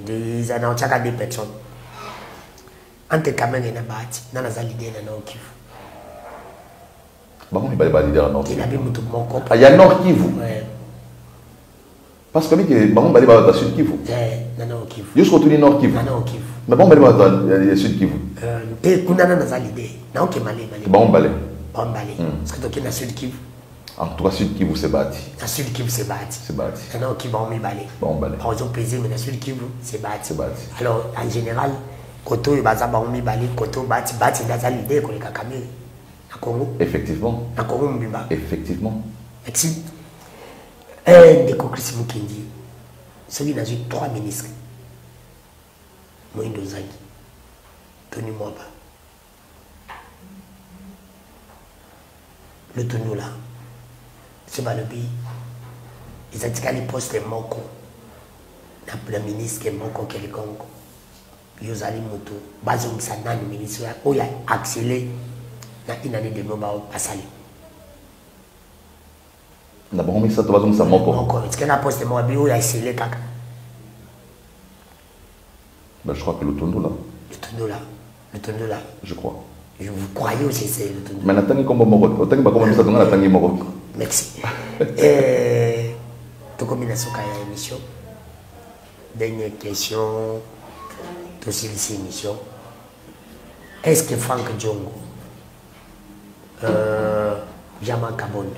Des années, on a des personnes. Entre Kamen et Nabati, dans la Zalidé et Nord Kivu. Bon, il va y leader Nord Kivu. Ah, il y a Nord Kivu. Parce que bon, il va y Sud Kivu. Nord Kivu. Jusqu'au tour du Nord Kivu. Nord Kivu. Mais bon, il va y Sud Kivu. Kuna na Zalidé. Non, qui malé. Bon, balé. Bon, balé. Parce que tu es dans Sud Kivu. En tout cas, Sud Kivu, c'est bâti. Dans Sud Kivu, c'est bâti. C'est bâti. Non, qui va balé. Bon, balé. Par exemple, pesé, mais dans Sud Kivu, c'est bâti. C'est bâti. Alors, en général, Koto et Baza Baoumi Bali, Koto Bati, Bati, dans Zalidé, qu'on est Kakame. À Congo. Effectivement. À Congo, Mbiba. Effectivement. Merci. Un des conclusions qui dit, celui dans 3 ministres. Moïndo Zagi. Tony Mwaba. Le Tony là. C'est pas le pays. Ils ont dit qu'il poste Moko. Le ministre qui est Moko qui est le Congo. Yozali Moto. Bazom Sanan, le ministre, où il a accéléré dans une année de Noba à Sali. D'abord, on met ça, tu vas dire ça Moko. Moko. Est-ce qu'il a posté Moko où il a accéléré Kaka? Ben, je crois que le Tondo là. Le Tondo là. Le Tondo là. Je crois. Je vous croyez aussi c'est le Tondo. Mais Nathalie comme Moko. Nathalie comme ça, Nathalie Moko. Merci. Tout comme il a son cas à l'émission. Dernière question. Tout sur cette émission. Est-ce que Franck Djongo, Jaman Kabondo,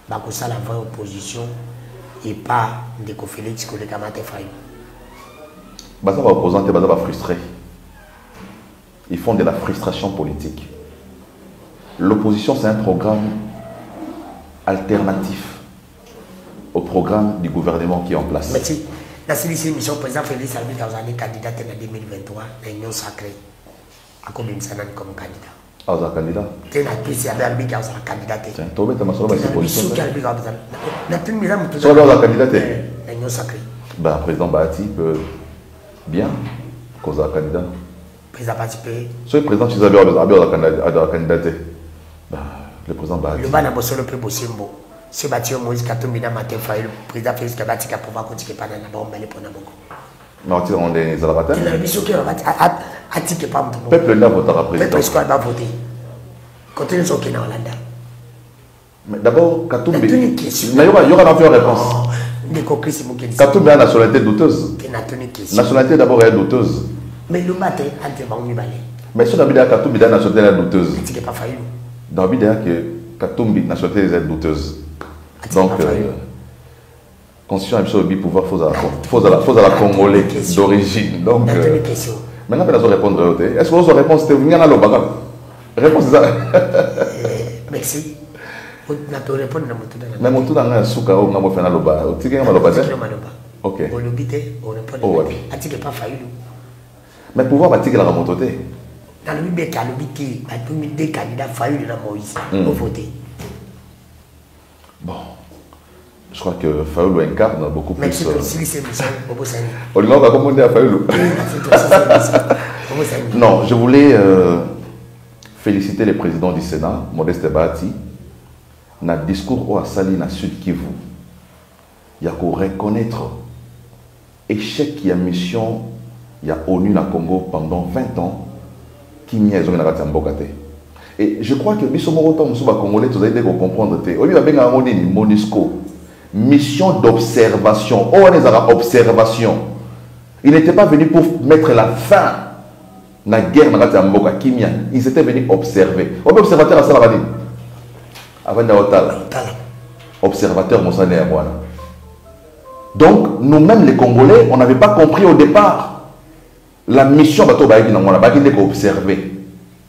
Bakosa la vraie opposition et pas de Félix que le Kamate Faye? Baza va opposant, Baza va frustré. Ils font de la frustration politique. L'opposition, c'est un programme alternatif au programme du gouvernement qui est en place. Merci. Dans cette émission, le président Félix Albi a été candidat en 2023 à l'Union sacrée. À combien de Sanan comme candidat? Ah, vous êtes candidat? Tu es Albi qui a été candidat. Tiens, tu vas mettre ma position. Tu es Albi qui a été candidat. Tu vas être candidat? L'Union sacrée. Ben, le président Bahati peut bien cause un candidat. Le président participé. Si le président Chizabi a candidat, le président Bahati. Le ban a bossé le plus possible. Ce bâtiment Moïse Katoumina matin le président Félix Kabati qui a pouvoir continuer par la bombe pour Naboko. Mais on est des albatins. La mission qui a tiqué par mon peuple là votera président. Peuple squad va voter. Continue sur Kenya Hollanda. Mais d'abord, Katoumbi. Il y aura une réponse. Katoumbi a une nationalité douteuse. Nationalité d'abord est douteuse. Mais le matin, Ante va on balai. Mais si on a dit que Katoumbi a une nationalité douteuse. Tu n'es pas failli. Dans le que Katoumbi a une nationalité douteuse. Donc, constitution absolue pouvoir faut à la Congolais d'origine. Donc, maintenant, on va répondre. Est-ce que votre réponse est venue à l'Obaga? Réponse c'est ça. Merci. On a pu répondre à mon tour. Mais mon tour dans un souka, on a fait un loba. Tu sais, on a loba. Ok. On l'obité, on répond. Tu n'es pas failli. Mais pouvoir bâtir la remontée. Dans le but, il y a des candidats faillis dans Moïse pour voter. Bon, je crois que Fayoulou incarne beaucoup plus. Merci aussi, c'est Bobo Sani. On va commander à Fayoulou. Non, je voulais féliciter le président du Sénat, Modeste Bahati, dans le discours au Assali dans Sud Kivu. Il y a qu'à reconnaître l'échec qui a mission, il y a ONU dans le Congo pendant 20 ans, qui n'y a pas de. Et je crois que Bissomoro Congolais, vous avez comprendre. Au lieu de MONUSCO, mission d'observation. Oh, on est à observation. Ils n'étaient pas venus pour mettre la fin à la guerre dans Mboka Kimia. Ils étaient venus observer. On est observateur à Salavani. Avant d'Aotal. Observateur Monsane à moi. Donc, nous-mêmes les Congolais, on n'avait pas compris au départ la mission de observer.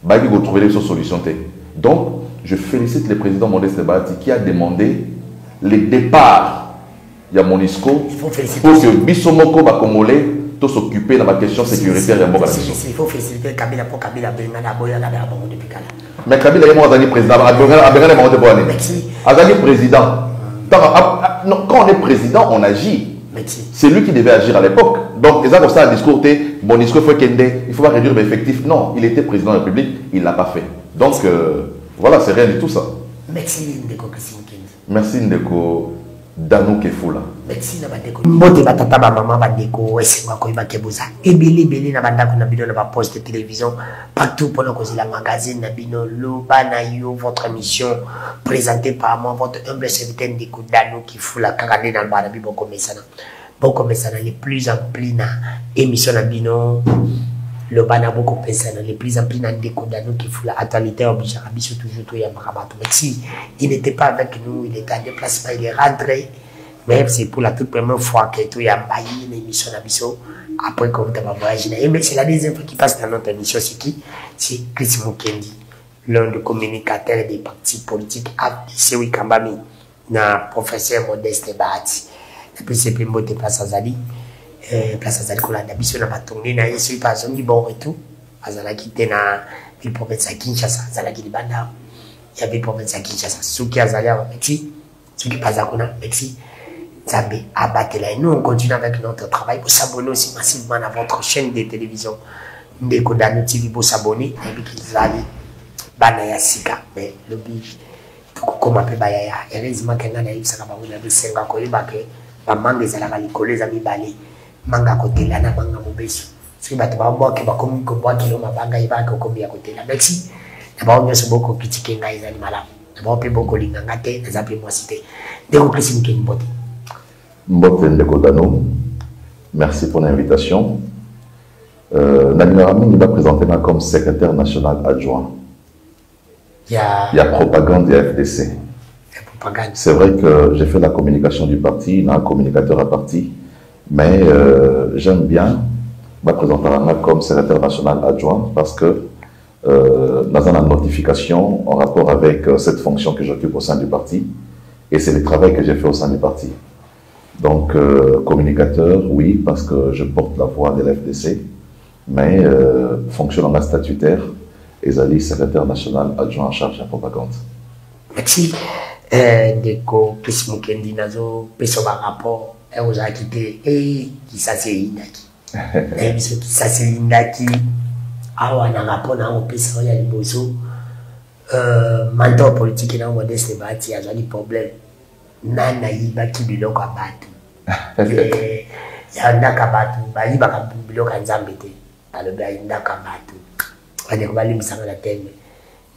Il faut trouver des solutions. Donc, je félicite le président Modeste Bahati qui a demandé le départ de MONUSCO pour que Bissomoko Congolais s'occuper de la question sécuritaire et il faut féliciter Kabila pour Kabila mais Kabila est président. Président. Quand on est président, on agit. C'est lui qui devait agir à l'époque. Donc, ils ont ça un discours, MONUSCO il faut pas réduire l'effectif. Non, il était président de la République, il ne l'a pas fait. Donc, voilà, c'est rien du tout ça. Merci Ndeko. Merci Ndeko Dano Kefula. Merci na bandeko. Mbote batata ba maman bandeko esenga ko ibake boza. Ebele na bandako na bino na ba poste de télévision partout pour nos causes la magazine na bino loba na yo votre émission présentée par moi votre humble serviteur Ndeko Dano Kefula kakane na bana bibo komesana. Boko mesana les plus amplis na émission na bino loba na boko pesana les plus amplis na Ndeko Dano Kefula actualité oblige biso toujours to ya marabato. Merci. Il n'était pas avec nous, il était en déplacement, il est rentré. Mais c'est pour la toute première fois que tu as envahi l'émission d'Abisso après qu'on t'a voyagé. Mais c'est la deuxième fois qu'il passe dans notre émission. C'est qui? C'est Chris Mukendi, l'un des communicateurs des partis politiques APC Wikambami, na professeur Modeste Bahati. Et puis c'est plus beau de Place Azali. Place Azali, qu'on a d'Abisso, n'a pas tourné, n'a essayé par son bon retour. Azala qui était dans le province à Kinshasa, Azala qui est banda. Il y avait le province à Kinshasa. Ceux qui Azali à Mexi, ceux qui passent à Mexi. Zambé, abattez-la. Et nous, on continue avec notre travail. Vous s'abonner aussi massivement à votre chaîne de télévision. Ndeko Dano TV, vous s'abonner. Et puis, vous allez, banaya sika. Mais, le but, comme un peu bayaya. Heureusement, qu'il y a un peu de senga koye bake. Ba manga ezalaka likolo ezami bale. Manga kotela na manga mobesu. Soki bato baboke bakomi kobwaki lo mabanga ibaka okomi ya kotela. Merci. Na bao nyonso boko kitike ngai ezali malamu. Na bao pe boko linganga te, naza pe mwasi te. Ndeko Chris Mukendi mbote. Mbote Ndeko Dano, merci pour l'invitation. Nadine Raming va présenter comme secrétaire national adjoint. Il y a propagande et FDC. C'est vrai que j'ai fait la communication du parti, il y a un communicateur à parti, mais j'aime bien me présenter comme secrétaire national adjoint parce que dans une notification en rapport avec cette fonction que j'occupe au sein du parti, et c'est le travail que j'ai fait au sein du parti. Donc, communicateur, oui, parce que je porte la voix de l'FDC, mais fonctionnement statutaire, Ezali, secrétaire national adjoint en charge de la propagande. Merci. Ndeko Chris Mukendi nazo peso ba rapport aux acquittés et qui s'asseye indaki. Et qui s'asseye indaki awa na rapport na opesa ya liboso mentor politique na Modeste Bahati azali problème. Nana yibaki biloko abatu ya ndaka batu bayibaka biloko nzambe te aloba ndaka batu ane ko bali misanga la teme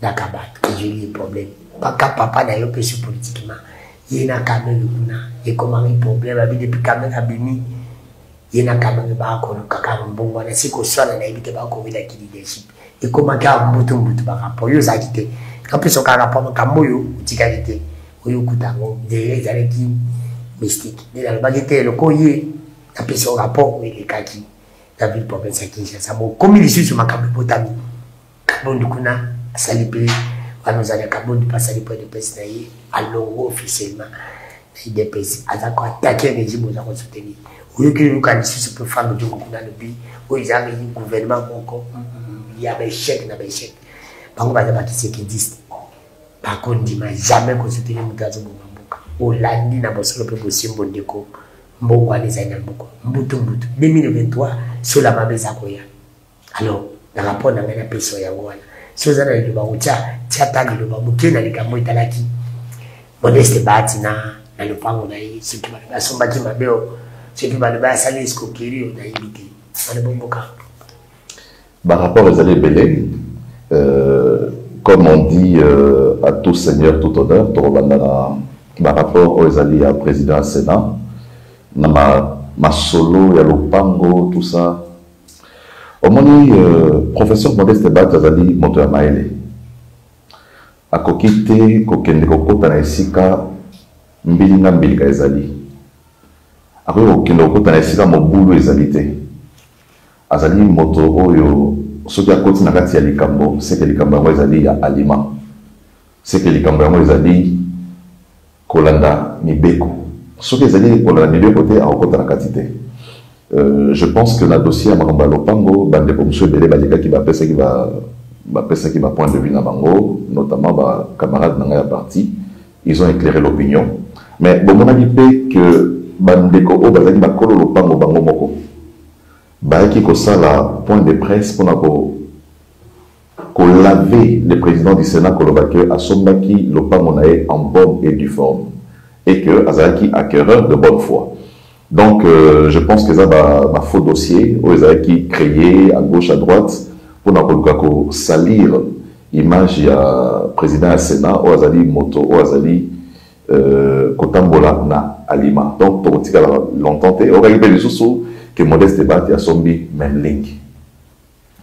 ndaka batu joli problème papa na yo pesu politiquement yena kamene kuna e comment un problème abi depuis kamene abimi yena kamene ba ko kaka mbongo na siko sala na ibite ba ko vila ki leadership e comment ka mbutu ba rapport yo zakite kapeso ka rapport kamboyo tikalite oyo kutango de ezalaki mystique de la bagete le koye après son rapport il est kaki la ville province à Kinshasa bon comme il suit sur makambo botami kabondu kuna salipe nous allons kabondu passer les points de presse naïe alors officiellement IDPS azako attaquer les régime aux accords soutenir oyo ki luka susu peut faire de kuna le bi o izame yi gouvernement moko il y a des chèques na des chèques bango baza bakisi qui existe par contre dima jamais ko soutenir mutazo mbuka olandi na bosolo pe bosimbo ndeko mbongo alizana mbuko mbutu 2023 sur la mabeza koya alors na rapport na ngana peso ya ngwana so zana le ba ucha tata le ba mukena likambo italaki Modeste Bahati na lupango na hii siku ba somba ki mabeo siku ba ba sali isko kirio na ibiti ana bomboka par rapport aux allées belé comme on dit à tout seigneur tout honneur par rapport aux alliés à président Sénat ma solo ya lupango tout ça au moins professeur Modeste Bahati azali moto ya maele akokite kokende kokota na esika mbilinga mbilika ezali akoki kokende kokota na esika mobulu ezali te azali moto oyo soki akoti na kati ya likambo seke likambo yango ezali ya aliment seke likambo yango ezali kolanda mibeko soki ezali kolanda mibeko te akokota na kati te je pense que na dossier ya makambo ya lopango bandeko mosu ebele balikaki bapesaki ba point de vue na bango notamment ba camarades na ngai ya parti ils ont éclairé l'opinion mais bomonaki mpe que bandeko oyo bazalaki bakolo lopango bango moko bayaki kosala point de presse mpona kolaver le président du Sénat kolobaki asombaki lopango na ye en bonne et due forme et que Azaki acquéreur de bonne foi. Donc, je pense que ça va faux dossier, où Azaki créé à gauche, à droite, pour salir l'image du président du Sénat, où Azali Moto, où Azali Kotambola na Alima. Donc, pour longtemps, on va y aller sous que Modeste Débat a sombi même link.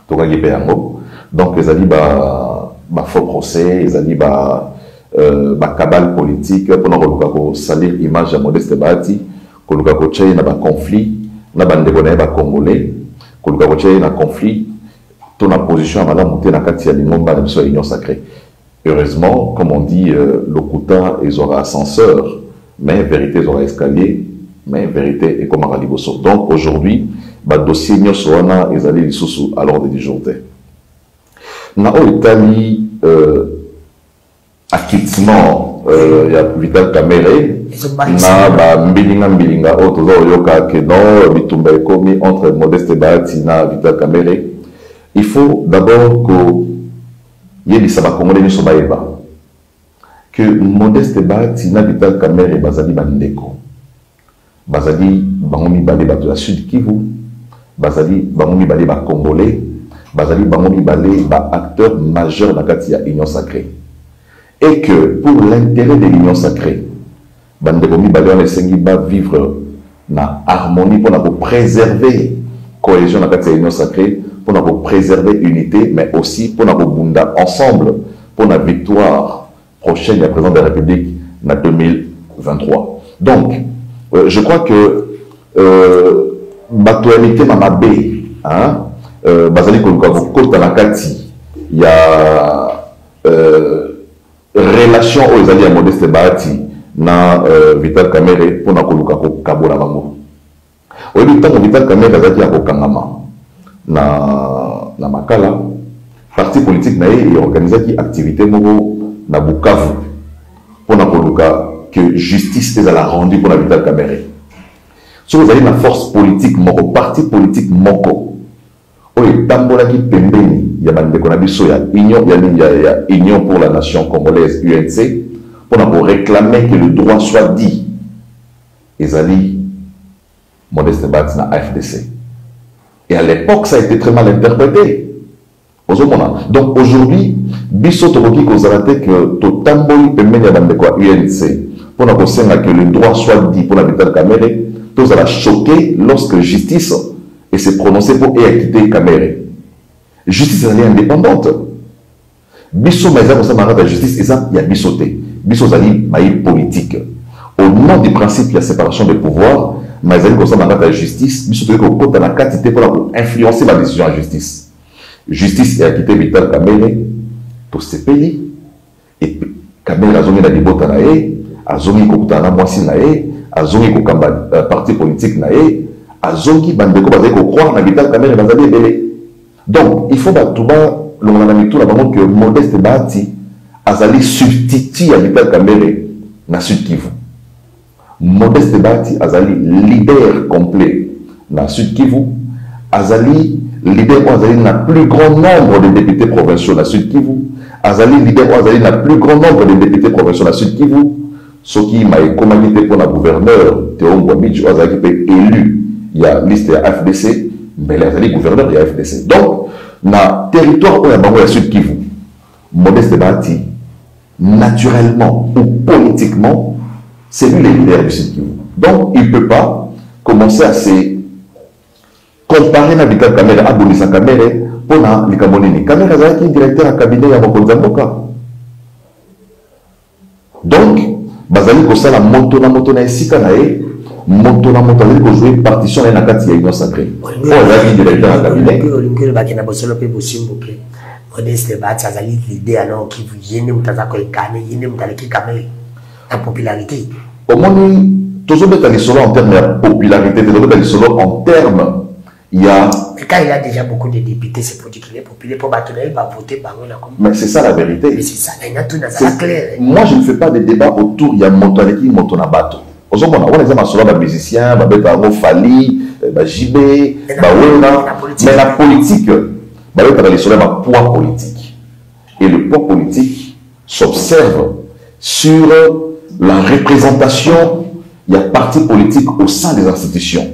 Donc, Azali faux procès, Azali cabale politique, pour salir l'image de Modeste Débat. Koluka kochei na ba conflit na bande kona ba congolais koluka kochei na conflit ton position à madame monter na kati ya lingomba na biso union sacrée. Heureusement, comme on dit, lokuta ils aura ascenseur, mais vérité ils aura escalier, mais vérité est comme Raliboso. Donc aujourd'hui, ba dossier nyoso wana ezali lisusu à l'ordre du jour. Na o Italie acquittement il y a Vital Kamerhe na ba mbilinga auto yoka que non bitumba ekomi entre Modeste Bahati na Vital Kamerhe. Il faut d'abord que yebisa ba Congolais nyonso bayeba que Modeste Bahati na Vital Kamerhe bazali bandeko, bazali bango mibale bato ya Sud Kivu, bazali bango mibale ba Congolais, bazali bango mibale ba acteur majeur na kati ya Union Sacrée. Et que pour l'intérêt de l'Union Sacrée, bandeko mibale wana esengi ba vivre na harmonie pour préserver cohésion na kati ya Union Sacrée, pour préserver unité, mais aussi pour bunda ensemble pour la victoire prochaine du président de la République en 2023. Donc, je crois que batuanité mamabé, hein, bazali koluka na kati, il y a relation aux alliés à Modeste Bahati na Vital Kamerhe pour na koluka kabola bango. Oyebi tango Vital Kamerhe azaki ya kokangama na makala parti politique na ye organisaki activité moko na Bukavu pour na koluka que justice est à la rendue pour la Vital Kamerhe. Si vous avez une force politique moko, parti politique moko, oye tambolaki pembeni ya bandeko na biso ya Union pour la Nation Congolaise UNC pour réclamer que le droit soit dit. Ezali Modeste Bahati na AFDC. Et à l'époque, ça a été très mal interprété. Donc aujourd'hui, biso tokoki kozalate que to tamboli pembeni ya bandeko ya UNC pour que le droit soit dit pour la Vital Kamerhe, tous à la choquer lorsque justice et s'est prononcé pour acquitter Kamerhe. Justice est indépendante. Biso maïza pour ça la justice, il y a bisoté. Biso zali maï politique. Au nom du principe de la séparation des pouvoirs, maïza pour ça la justice, biso te ko kota na quantité pour influencer la décision en justice. Justice et acquitté Vital Kamerhe pour se payer. Et Kamerhe a zongi na libota na ye, a zongi kokuta na mwasi na ye, a zongi kokamba parti politique na ye, a zongi bandeko bazali ko croire na Vital Kamerhe bazali ebele. Donc il faut batouba l'onganamitou la bango que Modeste Bahati azali substitut à Vital Kamerhe na Sud Kivu. Modeste Bahati azali leader complet na Sud Kivu, azali leader azali na plus grand nombre de députés provinciaux na Sud Kivu, azali leader azali na plus grand nombre de députés provinciaux na Sud Kivu. Ce qui m'a commandé pour le gouverneur Théo Mbouamidji azali élu il y a liste à FDC, mais il azali gouverneur il y a FDC. Donc na territoire où il y a bango ya Sud Kivu, Modeste Bahati naturellement ou politiquement c'est lui le leader du Sud Kivu. Donc il ne peut pas commencer à se comparer à Vital Kamerhe, à Bonisa Kamerhe, pour na Likamonini. Kamerhe azalaki directeur à cabinet ya Mokonzi Mboka. Donc, bazali ko sala moto na esika na ye, moto na azali ko jouer partition na kati ya Union Sacrée. Pour azali directeur à cabinet. Olingi bakina bosolo pe bosimbo pe. Modeste Bahati azali l'idée alors qui vous yene mutazako ikane, yene mutaleki Kamerhe en popularité. Au moins, toujours mettre les solos en termes de popularité, toujours mettre les solos en termes. Il y a... Mais quand il a déjà beaucoup de députés, c'est pour dire qu'il est populaire, pour battre, il va voter par eux. Mais c'est ça la vérité. Mais c'est ça, il y a tout dans la clair. Moi, je ne fais pas de débat autour, il y a Montoneki, Montonabato. On a des musiciens, Fali, JB, mais la politique, il y a poids politique. Et le poids politique s'observe sur la représentation, il y a partis politiques au sein des institutions.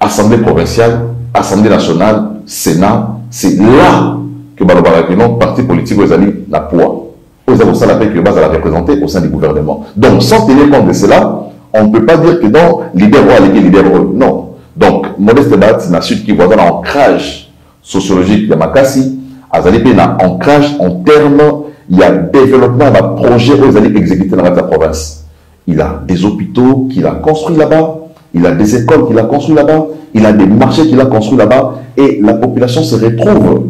Assemblée provinciale, Assemblée nationale, Sénat, c'est là que le parti politique aux alliés n'a poids. Aux alliés, ça l'appelle que base à la représenter au sein du gouvernement. Donc, sans tenir compte de cela, on ne peut pas dire que dans leader roi, leader roi. Non. Donc, Modeste Bat, n'a su qui voit dans l'ancrage sociologique de Makassi, Azali P n'a ancrage en termes, il y a développement, il y a projet aux alliés exécutés dans la province. Il a des hôpitaux qu'il a construits là-bas, il a des écoles qu'il a construites là-bas, il a des marchés qu'il a construits là-bas, et la population se retrouve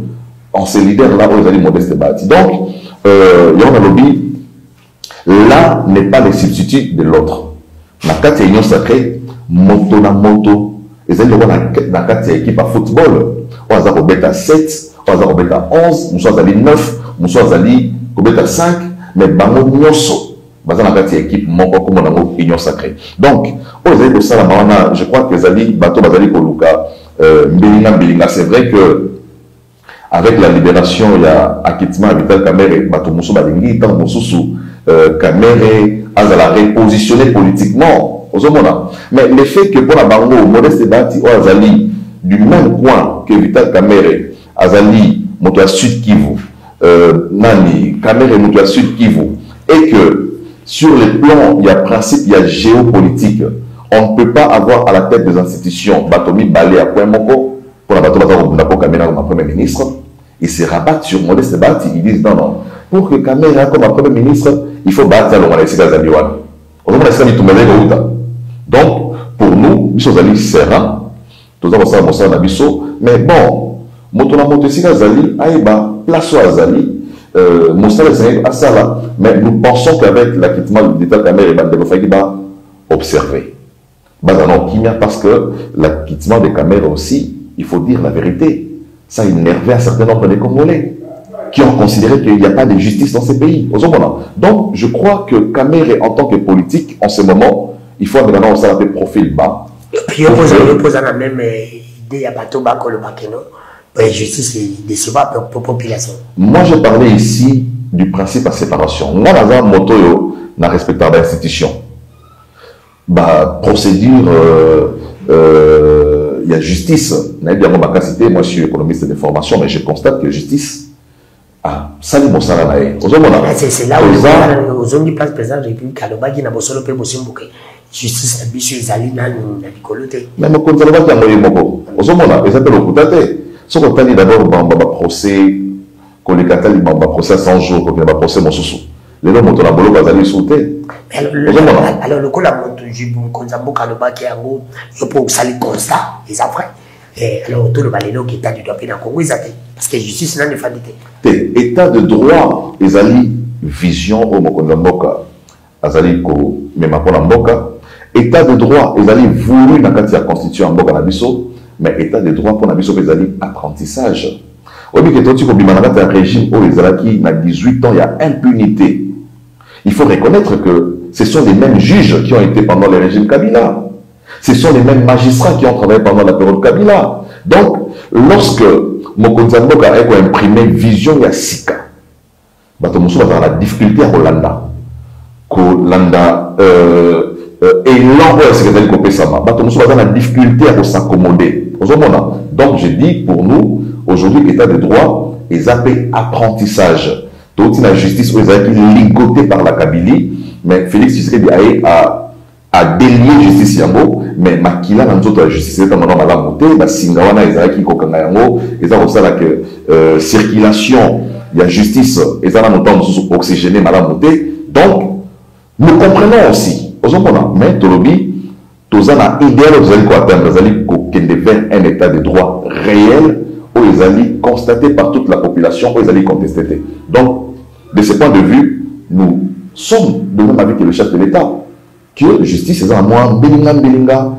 en ces leaders-là aux alliés Modeste Bat. Donc, Yon Lobby, l'un n'est pas le substitut de l'autre. Na kati union sacrée, moto na moto, les alliés na kati équipe à football, on a Robeta 7, on a Robeta 11, nous sommes allés 9, nous sommes allés Robeta 5, mais bango nyoso, baza na kati équipe moko comme on a union sacrée. Donc, aux alliés de Salamana, je crois que les alliés bateau bazali koluka, Mbelinga, c'est vrai que avec la libération, il y a acquittement Vital Kamere, bateau Moussou Balingi, tant Moussou Kamere, Azala repositionné politiquement aux hommes. Mais le fait que pour la Bango, Modeste Bati, Azali, du même coin que Vital Kamere, Azali, Moto Sud Kivu, Nani, Kamere, Moto Sud Kivu, et que sur les plans, il y a principe, il y a géopolitique. On ne peut pas avoir à la tête des institutions Batomi Balé à Point Moko, pour la Bato Bato Kamera comme Premier ministre, ils se rabattent sur Modeste Bati, ils disent non, non, pour que Kamera comme Premier ministre, il faut battre le Monaïsika Zaliwan. Donc, pour nous, nous sommes allés serrants, nous avons ça, nous avons mais bon, Motona Montesika Zali, Aïba, place à Zali, mais nous pensons qu'avec l'acquittement de l'État Kamera, il va observer. Parce que l'acquittement des caméras aussi, il faut dire la vérité, ça a énervé un certain nombre de Congolais qui ont considéré qu'il n'y a pas de justice dans ces pays. Donc, je crois que Kamere, en tant que politique, en ce moment, il faut maintenant ça un profil bas. Puis, je pose la même idée à Bateau Bako le Bakeno. La justice est décevante pour la population. Moi, je parlais ici du principe à séparation. Moi, dans un moto, dans respectant l'institution, procédure, il y a justice. Moi, je suis économiste de formation, mais je constate que justice. C'est là où aux hommes place président de la République, Kalobagi n'a pas solo pe bosimbuke. Justice na biso ezali na likolote. Mais mon conservateur qui a envoyé moko. Aux hommes on a exactement le coutaté. Ce qu'on t'a d'abord bamba procès, qu'on les catale bamba procès 100 jours, qu'on va procès mon sousou. Les hommes ont la bolo bazali sauté. Alors le coup la monte jibun konzambo Kalobagi yango yo pour sali constat les après. Alors tout le balélo qui est du droit pénal Congo ezate parce que justice n'a pas fait. État de droit ezali vision au Mokonzamboka azali ko mema pona mboka. État de droit ezali voulu na kati ya constitution mboka na biso, mais état de droit pour na biso ezali apprentissage. Obi ke toti ko bima na kati ya régime o ezalaki na 18 ans il y a impunité. Il faut reconnaître que ce sont les mêmes juges qui ont été pendant le régime Kabila. Ce sont les mêmes magistrats qui ont travaillé pendant la période Kabila. Donc, lorsque Mokonzamboka a imprimé Vision Yassika, Batomousou a la difficulté à Rolanda. Kolanda et l'envoi de secrétaire Kopé Sama, Batomousou a la difficulté à s'accommoder. Donc, je dis pour nous, aujourd'hui, l'état de droit est appelé apprentissage. Toute la justice est ligotée par la Kabylie, mais Félix Tshisekedi a délié justice yango, mais makila na nzoto la justice est maintenant la montée, la singawana ezaki kokanga yango, eza kosala que circulation, il y a justice, ezala montant sous oxygéné la montée. Donc nous comprenons aussi, mais tolobi, tozana idéal aux alliés ko atteindre, aux alliés ko kende vers un état de droit réel, aux alliés constaté par toute la population, aux alliés contesté. Donc de ce point de vue, nous sommes de même avec le chef de l'État. Que justice est un moins bilinga,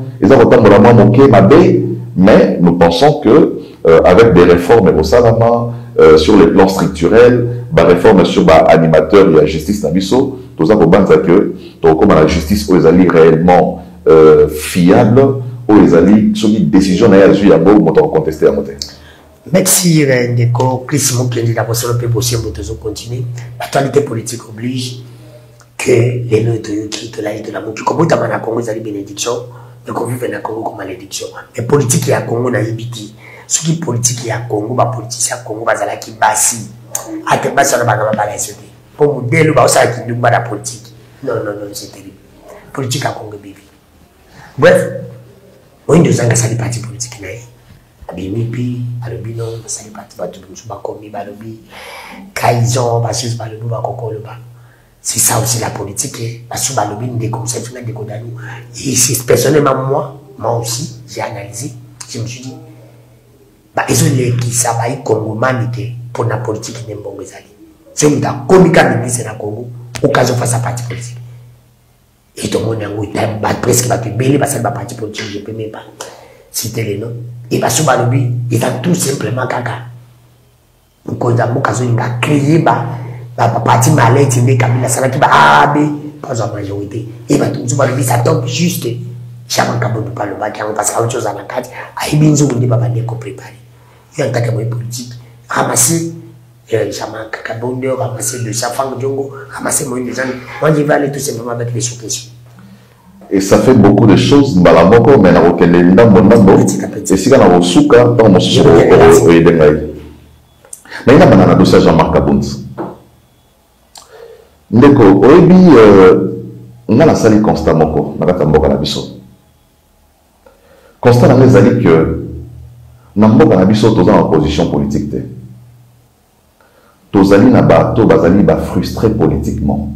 mais nous pensons que avec des réformes au Salama, sur les plans structurels, des réformes sur l'animateur et la justice Nabiso, tout ça pour que comme la justice où les alliés réellement fiable, où les alliés sur les décisions n'ayant pas contesté à monter. Merci Ndeko, Chris Mokendi, la personne peut possible de continuer. L'actualité politique oblige. que les notes qui te l'ont de la mouki. Comme tu as Congo, c'est une bénédiction, mais qu'on vive dans Congo comme malédiction. Mais politique y a Congo na ibiti. Ce qui politique y a Congo, ba politicien Congo bazala ki basi. Ate basi na bana ba laisser. Pour modèle ba ça qui nous ba la politique. Non, c'est terrible. Politique à Congo bibi. Bref, on est deux ans que ça parti politique naï. Abimipi, alobino, ça parti ba tout ba komi ba lobi. Kaizon, ba sus ba lobi ba kokolo ba. C'est ça aussi la politique. Parce que des concepts, des condamnés. Et c'est personnellement moi aussi, j'ai analysé. Je me suis dit, ils ont les qui savent comme humanité pour la politique n'est pas bonne. C'est une comique à l'église dans le Congo, au cas où face à parti politique. Et tout le monde a presque pas pu bêler parce que le parti politique, je ne peux même pas citer les noms. Et parce que ils ont tout simplement caca. Donc, ils ont créé parti malais, il Kabila, ça va qui va pas en majorité. Et va tout le ça tombe juste. Chaman Kabou pas le bac, parce qu'à autre chose à la carte, à Ibinzo, on dit pas qu'on prépare. Il y a un tas de politique. Ramasser, Chaman Kabou, ramasser de Chafang Djongo, ramasser moins de gens. Moi, je vais aller tout simplement avec les sous-questions. Et ça fait beaucoup de choses, Mbalamoko, mais n'a aucun élément, et si on a un souka, on a souka, mais il y a un dossier Jean-Marc Kabounz. Ndeko, oebi, on a la salle constat moko, nakata mboka na biso. Constat na zali que na mboka na biso toza en opposition politique te. Tozali na bato bazali ba frustré politiquement.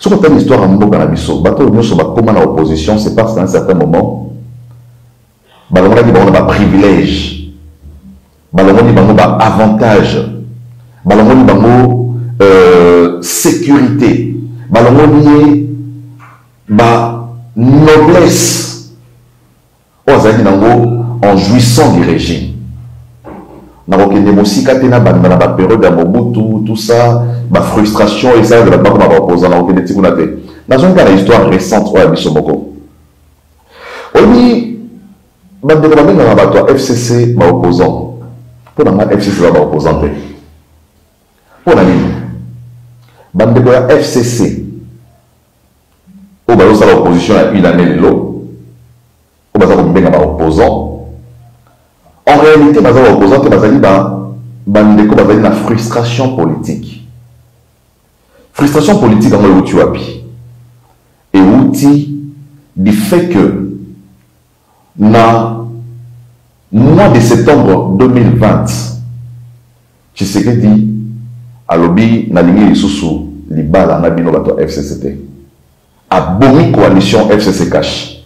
Si on a une histoire en mboka na biso, bato nyonso ba koma na opposition, c'est parce qu'à un certain moment balongona di bango ba privilège. Balongona di bango ba avantage. Balongona di bango sécurité, balongonier, noblesse, en jouissant du régime. Dans la période de Mobutu, tout ça, ma frustration et ça, de la part de ma opposant, dans une histoire récente, oui, FCC, ma opposant. Pour la FCC, ma opposante. Pour la ligne. Bandeko ya FCC au balo sa l'opposition à une année l'eau au bazar comme bien opposant en réalité bazar opposant te bazali bandeko bazali na frustration politique en le tu api et outil du fait que na mois de septembre 2020 Tshisekedi à lobby na lingi lisusu libala na bino bato FCCT a bomi coalition FCC cash.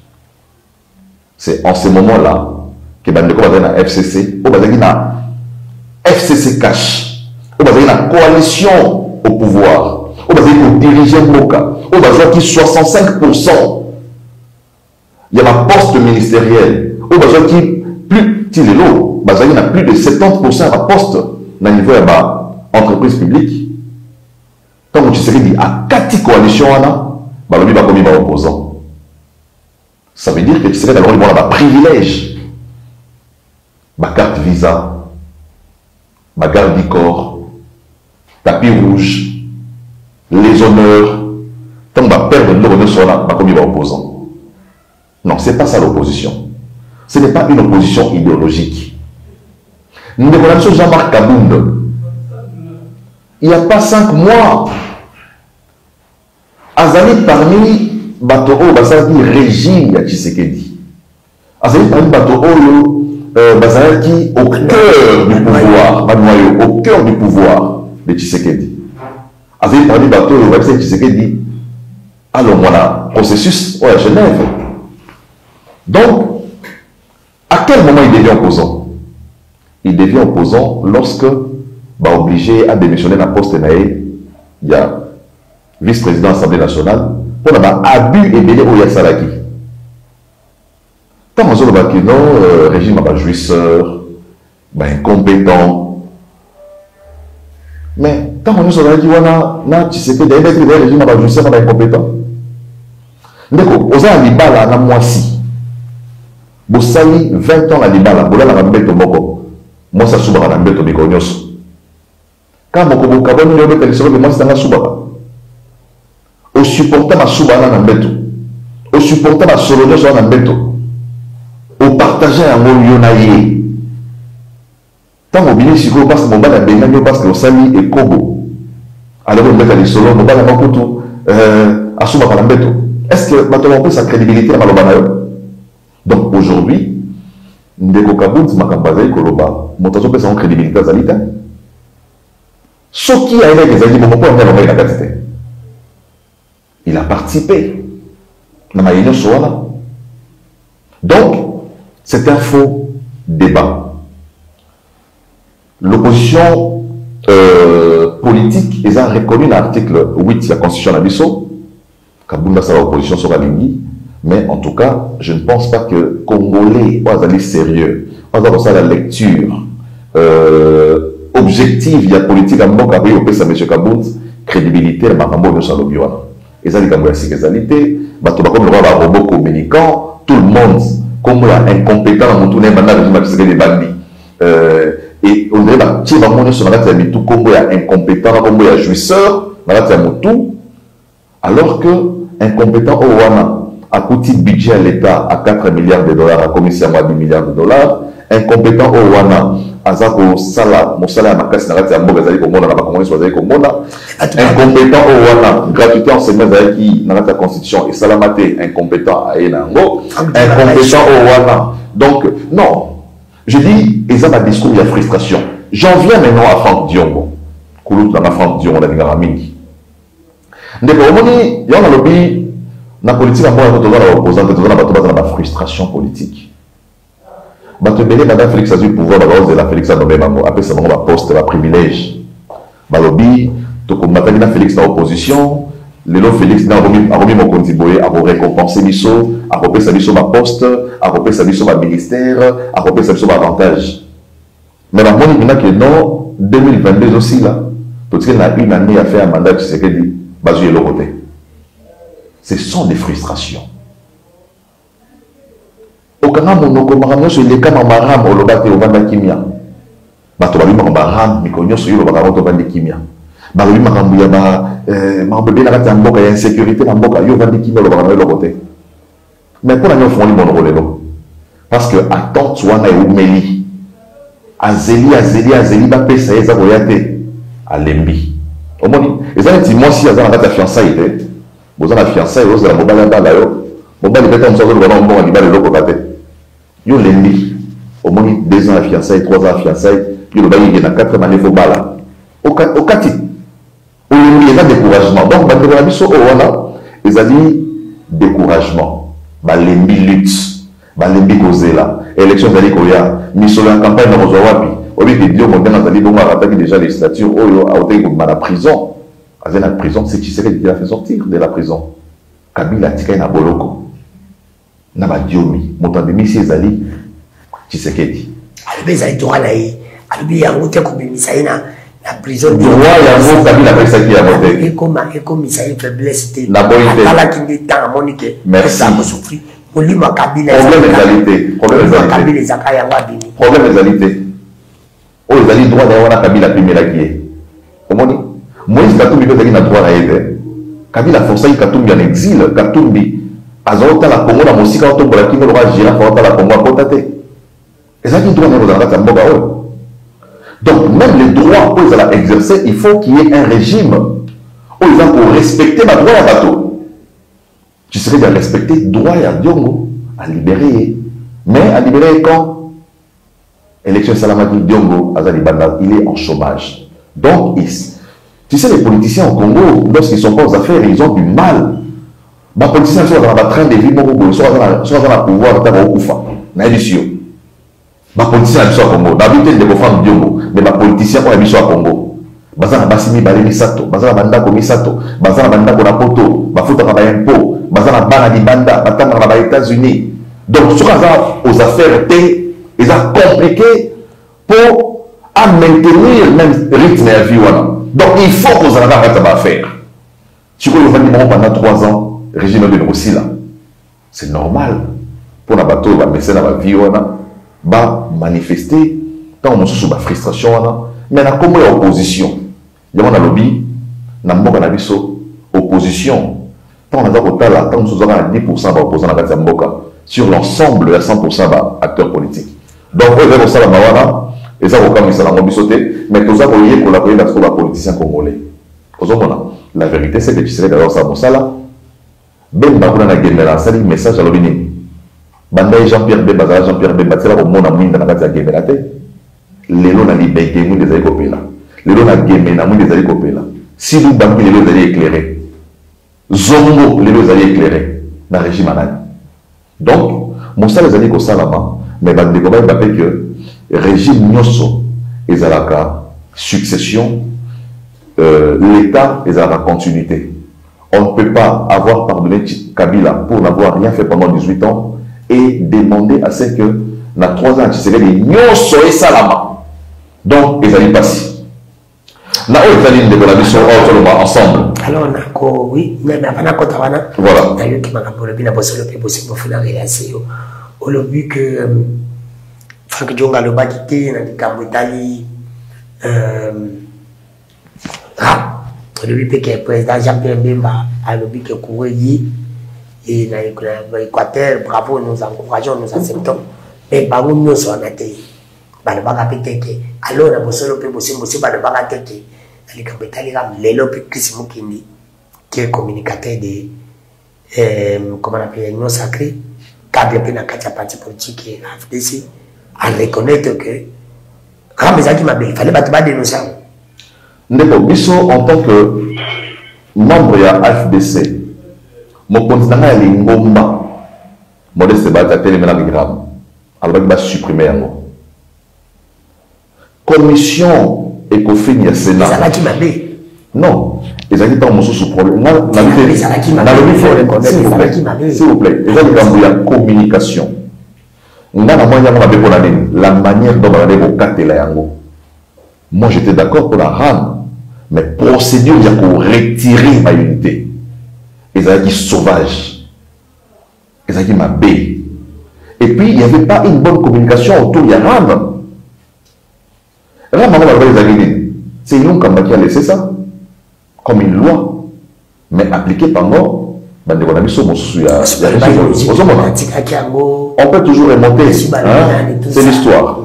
C'est en ce moment-là que bandeko bazali na FCC o bazali na FCC cash o bazali na coalition au pouvoir o bazali ko diriger Mboka o bazali qui 65% il y a la poste ministérielle o bazali qui plus tilelo bazali na plus de 70% la poste na niveau ya ba entreprise publique, tant que tu serais dit à 4 coalitions, balobi ba komi ba opposant. Ça veut dire que tu serais d'abord un privilège. Ma carte visa, ma garde du corps, tapis rouge, les honneurs, tant que perdre de l'honneur sur là, ba komi ba opposant. Non, c'est pas ça l'opposition. Ce n'est pas une opposition idéologique. Nous connaissons Jean-Marc Kabound. Il n'y a pas 5 mois. Azali parmi Batoro, Bazali régime ya Tshisekedi. Azali parmi Batoro, Bazali au cœur du pouvoir, au cœur du pouvoir de Tshisekedi. Azali parmi Batoro, Bazali Tshisekedi. Alors voilà, processus à Genève. Donc, à quel moment il devient opposant? Il devient opposant lorsque obligé à démissionner la poste naé, il y a vice-président de l'Assemblée nationale, pour avoir abus et belé au Yassalaki. Tant que non, régime jouisseur, incompétent. Mais tant que nous avons dit, tu sais que le régime jouisseur, incompétent. Donc, aux ans, il y a un mois-ci. Vous savez, 20 ans, il y a un mois-ci. Moi, ça souvent, il y a un quand mon kabon ne peut pas moi c'est dans la souba supporter ma soubana na mbeto, au supporter ma solono sur na mbeto, au partager un mot yonaye. Tant au bini parce que mon bal a béni parce que au sali et kobo. Alors on met à les solos, mon bal a makoto, asuma par la mbeto. Est-ce que maintenant on peut sa crédibilité à malobanayo? Donc aujourd'hui, ndeko kabut makambaza koloba, montazo peut sa crédibilité à zalita. Ce qui a été des alliés, mon point de la quantité. Il a participé dans ma réunion sur là. Donc, c'est un faux débat. L'opposition politique, ils ont reconnu l'article 8 de la Constitution d'Abisso, Kabunda sera l'opposition sur la ligne, mais en tout cas, je ne pense pas que Congolais, on va aller sérieux, on va faire la lecture objective, il y a politique à Mboka, oui, au PSA, M. Kabound, crédibilité, Makambo, nous sommes au et ça, il y a sécurité, comme le roi robot communicant, tout le monde, comme il y a incompétent, dans mon tournée, maintenant, je vais des bandits. Et on dirait que tu vas monter sur la tête, tout comme il y a incompétent, comme il y a jouisseur, alors que incompétent au Wana, à coûté de budget à l'État à 4 milliards de dollars, à commission à 10 milliards de dollars, incompétent au Wana, azako sala mosala ya makasi na kati ya mboka ezali komona na bakongolais bazali komona incompétent au wana gratuité enseignement ezalaki na kati ya constitution esalama te incompétent aye na yango incompétent au wana donc non je dis eza ba discours ya frustration j'en viens maintenant à Franck Diongo kulutu na Franck Diongo na lingaka mingi ndeko omoni yo na lobi na politique ya mboka toza na opposant toza na bato baza na ba frustration politique. Batebele Madame Félix a eu le pouvoir de la Félix a nommé Bango, après ça va poste, va privilège. Balobi, to combattre Félix dans l'opposition, le lot Félix n'a remis mon contribué, a récompensé Misso, a repris sa mission ma poste, a repris sa mission ma ministère, a repris sa mission ma avantage. Mais la monnaie il que non, 2022 aussi là, tout ce qu'il a une année à faire un mandat, c'est ce qu'il dit, basé le côté. Ce sont des frustrations. Okanga monoko makamyo so leka mamaram olobate obanda kimia bato babi mamaram mikonyo so yolo bakamoto bandi kimia babi makambu ya ba makambu bena kati ya mboka ya insécurité na mboka yo bandi kimia lo bakano lo côté mais pour la nyo foni monoko lelo parce que attente wana e umeli azeli ba pesa eza boyate alembi omoni ezali timosi azana kati ya fiançailles te bozana fiançailles ozala mobala bala yo mobali peta msozo lo bana mbonga libale loko kate yo lembi au moins 2 ans à fiançailles 3 ans à fiançailles puis le bail il y a 4 années faut bala au kati il y a découragement donc bande la biso wana ils a dit découragement ba lembi lutte ba lembi kozela élection zali koya misolo en campagne na rozwa wapi obi que dio mondana zali donc attaquer déjà législature oyo a été comme la prison avec la prison c'est qui serait qui l'a fait sortir de la prison Kabila tika na boloko na ba diomi motandemi si ezali Tshisekedi albe za droit na yi albi yango te ko bimisa ina na prison droit yango Kabila pesa ki ya mote et comme ça faiblesse te na boyite ala ki de temps monique ça mo souffrir molima Kabila problème Kabila zaka yango abimi problème ezalité o ezali droit na wana Kabila pimela ki omoni Moïse Katumbi bezali na droit na yede Kabila forcé Katumbi en exil Katumbi azota la Congo na mosika auto bola kingo roi gira fa la Congo potate et ça qui doit nous dans la mboga donc même les droits où ils allaient exercer il faut qu'il y ait un régime où ils ont pour respecter ma droit à bateau tu serais de respecter droit à Diongo à libérer mais à libérer quand élection Salamati Diongo Azali Banda il est en chômage donc tu sais les politiciens au Congo lorsqu'ils sont pas aux affaires ils ont du mal. Les politiciens sont dans le train de vie, ils sont dans le pouvoir de Koufa. Les politiciens sont au Congo. D'habitude, ils sont Diongo, mais les politiciens sont au Congo. Ils sont Basimi Balemi Sato, ils sont Banda Komisato, ils sont Banda Konapoto, ils sont Banda Impôt, ils sont Banda Banda, ils sont Banda États-Unis. Donc, ce qu'ils ont aux affaires, ils ont compliqué pour maintenir même le rythme de la vie. Donc, il faut que vous ayez des affaires. Si vous avez pendant 3 ans, régime de Rossila, c'est normal pour la bateau, la médecine, la vie, va manifester quand on se la frustration. Mais il y a comme l'opposition. Il y a un lobby, il y a une opposition. Tant on a là, tant nous avons 10% d'opposants à la Mboka sur l'ensemble de 100% d'acteurs politiques. Donc, vous avez ça la Mawana, et ça, vous avez ça la Mobisoté, mais tout ça, vous voyez collaborer avec les politiciens congolais. La vérité, c'est que tu serais d'ailleurs ça, là. Ben, on a un message à l'obéni. Banda Jean-Pierre Bemba, Jean-Pierre Bemba, c'est là où on a mis dans la Gémérate. Les lots n'ont pas été des aïkopés là. Les lots n'ont pas été des aïkopés là. Si vous banquez les lots, allez éclairer. Zongo, les lots allez éclairer. Dans le régime anal. Donc, mon salle est allé au Salama, mais il va découvrir que le régime Nyoso est à la succession, l'État est à la continuité. On ne peut pas avoir pardonné Kabila pour n'avoir rien fait pendant 18 ans et demander à ce que, dans 3 ans, Tshisekedi Nyoso et Salama. Donc, ils allaient passer. Là, ils allaient de la ensemble. Alors, oui, mais voilà. D'ailleurs, qui m'a rappelé bien possible pour faire la relation. Au but que Franck Djonga le Bakité, dans le Cambodali, le but que le président Jean-Pierre Bemba a le but que Kouréi et dans l'Équateur, bravo, nous encourageons, nous acceptons. Mais par où nous sommes en été, le Bakapité, alors, on a besoin de possible, le Bakateke, dans le Cambodali, les lopes Christmoukini, qui est communicateur de, comment on appelle, l'Union sacrée, câble dans le parti politique et FDC, à reconnaître que, quand il fallait pas dénoncer. En tant que membre de la FDC, mon continent est l'Ingomba, Modeste Bata, Téléménagram, alors il va supprimer un mot. Commission Ecofin Sénat. Non, ils ont dit pas mon sous problème. S'il vous plaît, ils ont dit la communication. La manière dont on a dit moi j'étais d'accord pour la RAM, mais procédure pour retirer ma unité. Ils ont dit sauvage. Ils ont dit ma baie. Et puis il n'y avait pas une bonne communication autour de la RAM. C'est Yonka qui a laissé ça comme une loi, mais appliquée par nous. On peut toujours remonter. C'est l'histoire.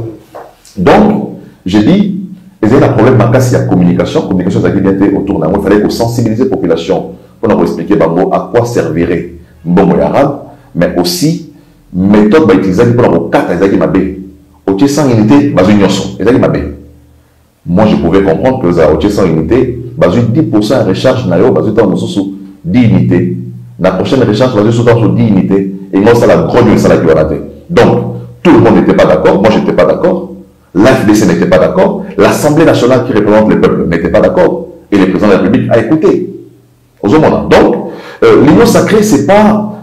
Donc, je dis, il y a un problème de la communication. La communication autour de nous. Il fallait sensibiliser la population pour nous expliquer à quoi servirait Mbongo arabe, mais aussi méthode utilisée pour nous quatre au sans unité, moi je pouvais comprendre que ça au sans unité, 10% de recharge nayo, 10 unités. La prochaine recharge va sur 10 unités. Et moi, ça la grogne, ça la gueule. Donc, tout le monde n'était pas d'accord. Moi, je n'étais pas d'accord. L'AFDC n'était pas d'accord. L'Assemblée nationale qui représente le peuple n'était pas d'accord. Et le président de la République a écouté. Donc, l'union sacrée, ce n'est pas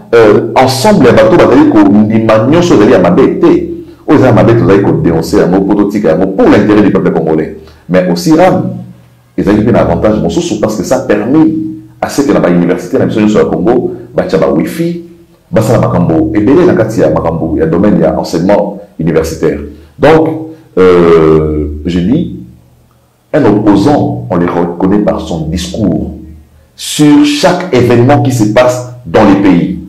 ensemble les bateaux pour l'intérêt du peuple congolais. Mais aussi, ils ont eu un avantage parce que ça a permis à ce que dans l'université, dans le Congo, il y a un Wi-Fi, il y a un domaine d'enseignement universitaire. Donc, je dis, un opposant, on le reconnaît par son discours sur chaque événement qui se passe dans les pays.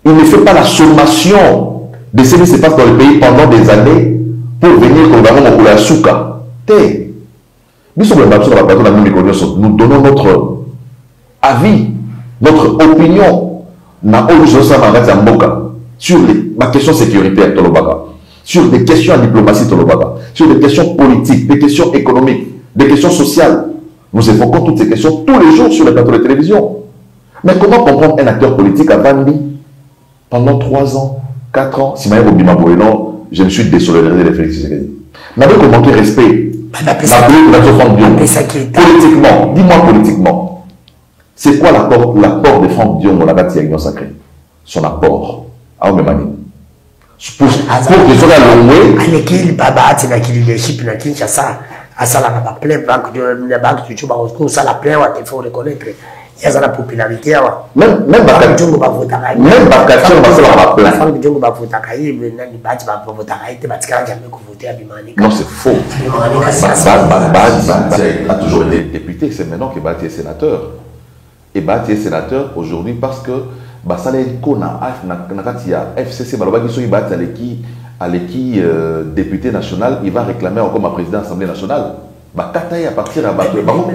Il ne fait pas la sommation de ce qui se passe dans le pays pendant des années pour venir comme la souka. Nous donnons notre avis, notre opinion sur les questions sécuritaires, sur des questions en diplomatie, sur des questions politiques, des questions économiques, des questions sociales. Nous évoquons toutes ces questions tous les jours sur les plateaux de télévision. Mais comment comprendre un acteur politique à Bandi pendant 3 ans, 4 ans, si je me suis désolidarisé de Félix Tshisekedi. N'avez comment manquer respect. Politiquement, dis-moi politiquement, c'est quoi l'apport de Franck Dion dans la bataille Union sacrée? Son apport à Omemani. Pour que je sois à l'Omoué. Alekil Baba, c'est la leadership dans Kinshasa. À ça, la plein banque de Tchouba, ça la plein, il faut reconnaître. Il y a la popularité. Même Bakatio, on va non, c'est faux. Bati a toujours été député, c'est maintenant qu'il est sénateur. Et Bahati est sénateur aujourd'hui parce que ça est FCC, Aleki député national, il va réclamer encore ma présidente de l'Assemblée nationale. À partir donc,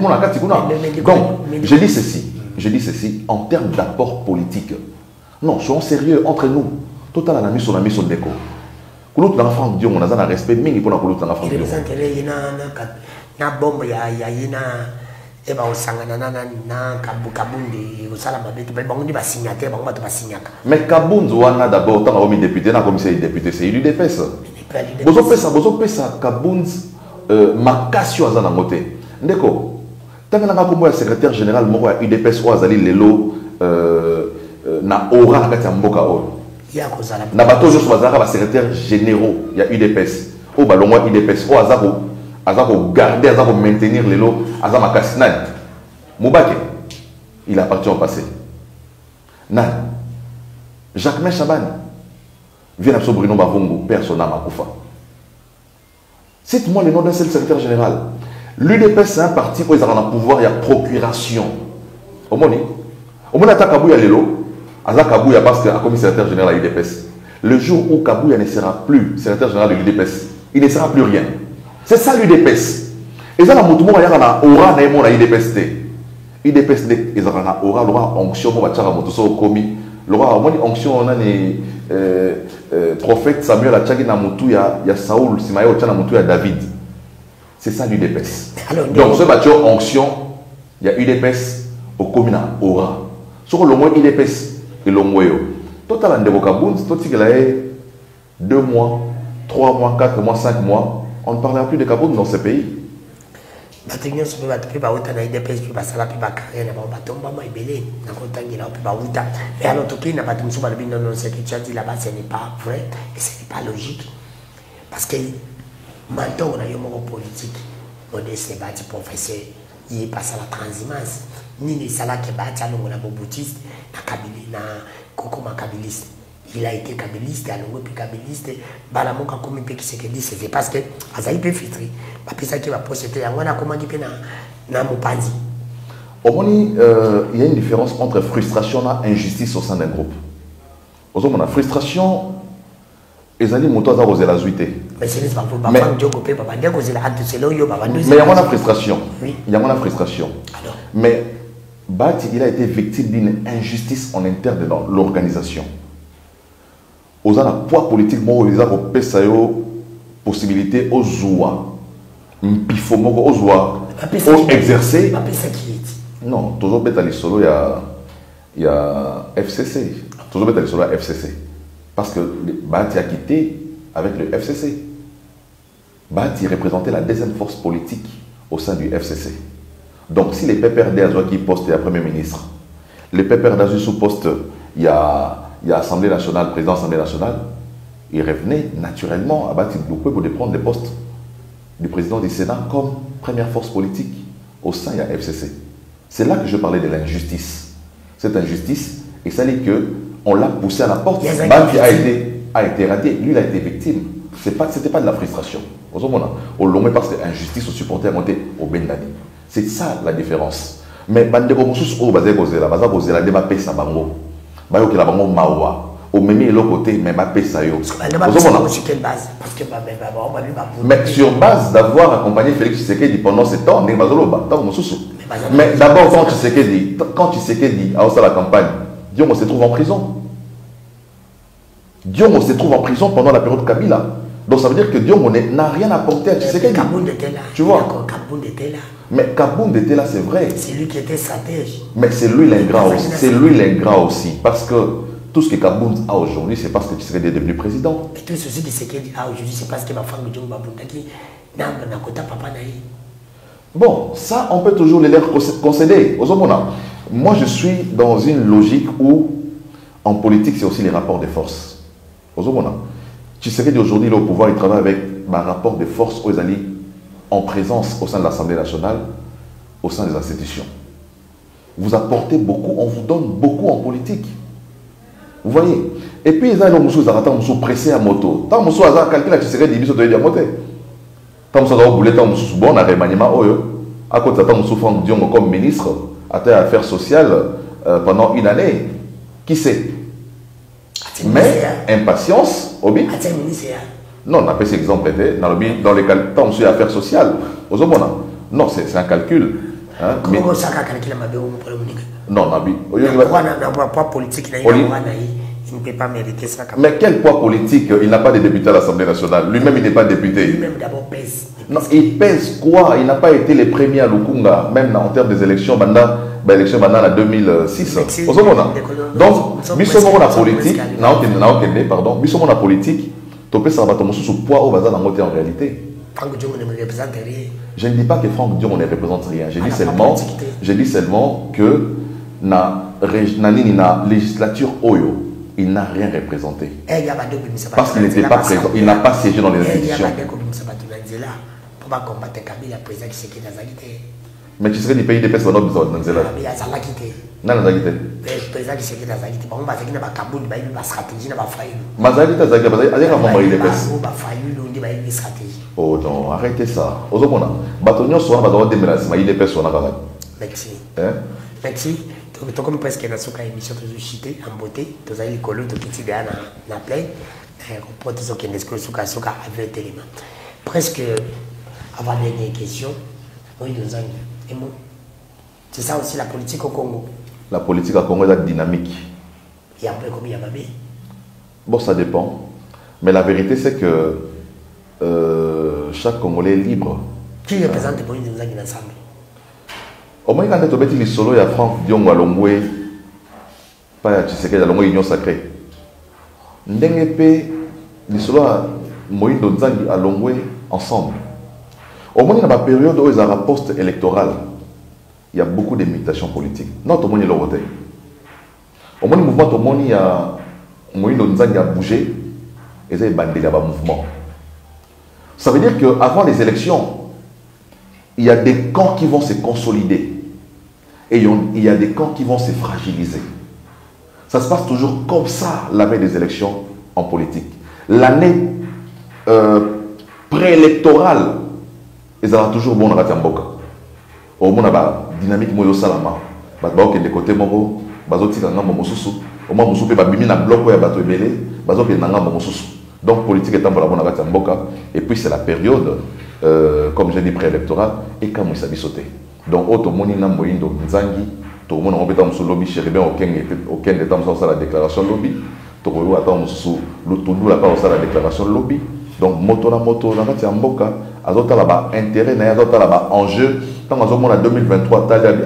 je dis ceci en termes d'apport politique. Non, soyons sérieux entre nous. Total a mis son ami son déco. Koulout n'a pas dit on a un respect, mais il faut qu'on a fait. Il y a bombe, il y a et bah osangana na kabundi osala mabeti ba bango ni ba signataire bango ba to ba signaka mais kabundu wana d'abord tant que député na commissaire député c'est l'UDPS bozo pesa kabundu makasio azana ngote ndeko tanga na kombo ya secrétaire général moko ya UDPS o azali lelo na ora na kati ya mboka o ya kozala na bato juste bazaka ba secrétaire généraux ya UDPS o balongwa UDPS o azako garder, à maintenir les lots, à Makassinane. Moubake, il appartient au passé. Nan. Jacques Chaban vient à Bruno Bavongo, personne à Makoufa. Cite-moi le nom d'un seul secrétaire général. L'UDPS, c'est un parti où ils ont un pouvoir, il y a procuration. Au Moni, à Kabouya Lelo, à Kabouya parce qu'il y a comme secrétaire général à l'UDPS. Le jour où Kabouya ne sera plus secrétaire général de l'UDPS, il ne sera plus rien. C'est ça l'UDPS. Et ça, il y a aura na UDPS. UDPS, ils ont aura, l'aura onction, on va faire un commis. L'aura onction, on a prophète Samuel a tchagi na mutu ya Saoul, Simayo tchana mutu ya David. C'est ça l'UDPS. Donc, ce bâtiment onction, il y a UDPS au commis na aura. Sur le moins UDPS et le moins. Total en dévocaboun, c'est tout ce qu'il a 2 mois, 3 mois, 4 mois, 5 mois. On ne parlera plus de Kaboun dans ce pays. Mais alors, ce que tu as dit là-bas, ce n'est pas vrai et ce n'est pas logique. Parce que maintenant, on a eu un politique. Modeste Bati, professeur, il est passé à la transhumance. Ni les salades qui battent, on a un boutiste, na Koko Makabiliste. Il a été kabyliste, alors puis kabyliste, balamoka comme qui se dit c'est parce que azaï peut filtrer. Parce que qui va poster, on a comment dire na mopanzi. Au moins, il y a une différence entre frustration et injustice au sein d'un groupe. Au moins, la frustration, les alliés motos à oser la zuité. Mais c'est pas pour baban Dieu copé papa Dieu cause la hâte c'est là yo baba. Mais il y a moins la frustration. Oui. Il y a moins la frustration. Alors. Mais Bati, il a été victime d'une injustice en interne dans l'organisation. Aux a poids politique moi ils ont possibilité aux joie pifo moko aux joie aux exercer non toujours bête les solo il y a FCC toujours bête les solo FCC parce que Bahati a quitté avec le FCC. Bahati représentait la deuxième force politique au sein du FCC. Donc si les PPRD a qui poste il y a Premier ministre, les PPRD a sous poste il y a Assemblée nationale, président de l'Assemblée nationale, il revenait naturellement à Bahati Doukoué pour prendre les postes du président du Sénat comme première force politique au sein de la FCC. C'est là que je parlais de l'injustice. Cette injustice, et ça dit qu'on l'a poussé à la porte. Bahati a été radié, lui il a été victime. C'était pas de la frustration. On l'a parce que l'injustice au supporter a monté au Bendani. C'est ça la différence. Mais Bandeko Moussous, au Bazé Gozela, Baza Gozela, Dema Pesa Bango. Bayo qui la bango mawa au même l'autre côté mais ma paix ça yo. Sur quelle base? Parce que mais sur base d'avoir accompagné Félix Tshisekedi pendant ce temps, mais d'abord quand Tshisekedi a aussi la campagne, Diongo se trouve en prison. Diongo se trouve en prison pendant la période Kabila. Donc ça veut dire que Diongo n'a rien apporté à Tshisekedi. Tu vois? Mais Kabound était là, c'est vrai. C'est lui qui était stratège. Mais c'est lui l'ingrat aussi. C'est lui l'ingrat aussi. Parce que tout ce que Kabound a aujourd'hui, c'est parce que Tshisekedi est devenu président. Mais tout ce que Tshisekedi a aujourd'hui, c'est parce que ma femme Djong Baboundaki n'a pas papa naï. Bon, ça, on peut toujours les leur concéder. Moi, je suis dans une logique où, en politique, c'est aussi les rapports de force. Tshisekedi aujourd'hui, il est au pouvoir, il travaille avec un rapport de force aux alliés en présence au sein de l'Assemblée nationale, au sein des institutions. Vous apportez beaucoup, on vous donne beaucoup en politique. Vous voyez? Et puis, ils ont pressé à moto. Tant que vous avez calculé que Tshisekedi dit que vous avez tant que vous avez boulé, tant que vous avez bon remaniement, à côté de tant que vous avez comme ministre, atteint affaires sociales pendant une année. Qui sait? Mais impatience, Obi. Non, on a fait cet exemple dans les temps où affaires sociales. Non, c'est un calcul. Hein, comment ça calcule ma non, Nabi. Politique, il ne peut pas mériter ça. Mais quel poids politique? Il n'a pas de député à l'Assemblée nationale. Lui-même, il n'est pas député. Lui-même d'abord pèse. Non, il pèse quoi? Il n'a pas été les premiers à Lukunga, même en termes des élections, l'élection en 2006. Donc, bisomon la politique, pardon, bisomon la politique, topé ça va tomber sous poids au bazar en réalité. Je ne dis pas que Franck Dion ne représente rien. Je dis seulement que na législature Oyo, il n'a rien représenté. Parce qu'il n'était pas présent, il n'a pas siégé dans les institutions. Mais tu serais du pays des personnes dans le Zéla. Non, non, non. Oh non, arrêtez ça. Merci. Merci. Tu comme presque dans ce cas émission de chité en beauté, tu as les colons de petit gars na plein. Pour tout ce qui est suka avec éléments. Presque avant dernière question, oui nous avons. C'est ça aussi la politique au Congo. La politique au Congo est dynamique. Il y a un peu comme il y a Babé. Bon, ça dépend. Mais la vérité, c'est que chaque Congolais est libre. Qui représente les politiques ensemble? Au moins, quand tu as dit solo, il y a Franck Dion Walongwe, pas Tshisekedi, il y a Union Sacrée. Ndengepe, les solo, Moïse Donzangi, Alongwe, ensemble. Au moins, dans la période où il y a un poste électoral, il y a beaucoup de mutations politiques. Non, tout le monde est voté. Au moins, le mouvement, tout le monde, il y a Moïse Donzangi a bougé, et il y a bandé un mouvement. Ça veut dire qu'avant les élections, il y a des camps qui vont se consolider et il y a des camps qui vont se fragiliser. Ça se passe toujours comme ça la veille des élections en politique. L'année préélectorale, ils ont toujours bon à Mboka. Au moins, dynamique moyo salama. Bato de côté moko, bazo tika ngamba mosusu. Au moins mosusu pe babimi na bloc ya bato ebele, bazo pe ngamba mosusu. Donc politique est en bon à Mboka et puis c'est la période comme j'ai dit préélectoral et quand il s'est sauté. Donc auto moni na moindo nzangi to mona on peut dans lobby chéribé aucun des temps sur la déclaration lobby to ko attend mususu lutundu la pas sur la déclaration lobby. Donc moto na kati ya mboka azota là-bas intérêt na azota là-bas enjeu tant azo mona 2023 tali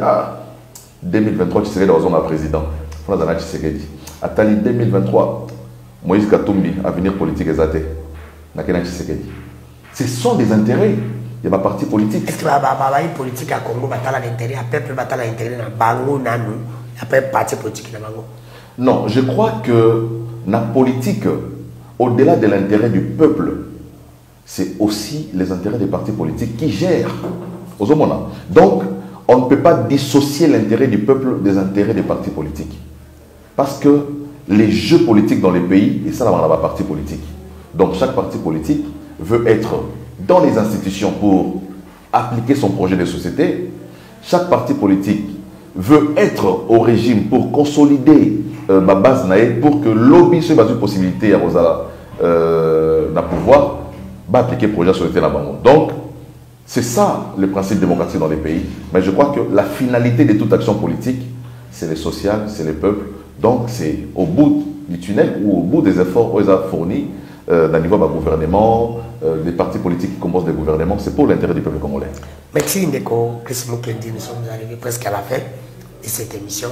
2023 tu serais dans zone président. On a Tshisekedi. Atali 2023 Moïse Katumbi avenir politique exaté. Na kena Tshisekedi. Ce sont des intérêts. Il y a ma parti politique. Est-ce que la politique à Congo va l'intérêt, le peuple va l'intérêt dans Bango, Nanou, après parti politique dans Bango? Non, je crois que la politique, au-delà de l'intérêt du peuple, c'est aussi les intérêts des partis politiques qui gèrent. Donc, on ne peut pas dissocier l'intérêt du peuple des intérêts des partis politiques. Parce que les jeux politiques dans les pays, et ça, là, on a parti politique. Donc, chaque parti politique veut être dans les institutions pour appliquer son projet de société. Chaque parti politique veut être au régime pour consolider ma base pour que lobby soit une possibilité à pouvoir appliquer le projet de société là-bas. Donc, c'est ça le principe démocratique dans les pays. Mais je crois que la finalité de toute action politique, c'est le social, c'est le peuple. Donc, c'est au bout du tunnel ou au bout des efforts qu'ils ont fournis d'un niveau de gouvernement, des partis politiques qui composent des gouvernements, c'est pour l'intérêt du peuple congolais. Merci Ndeko, Christophe Kendi, nous sommes arrivés presque à la fin de cette émission.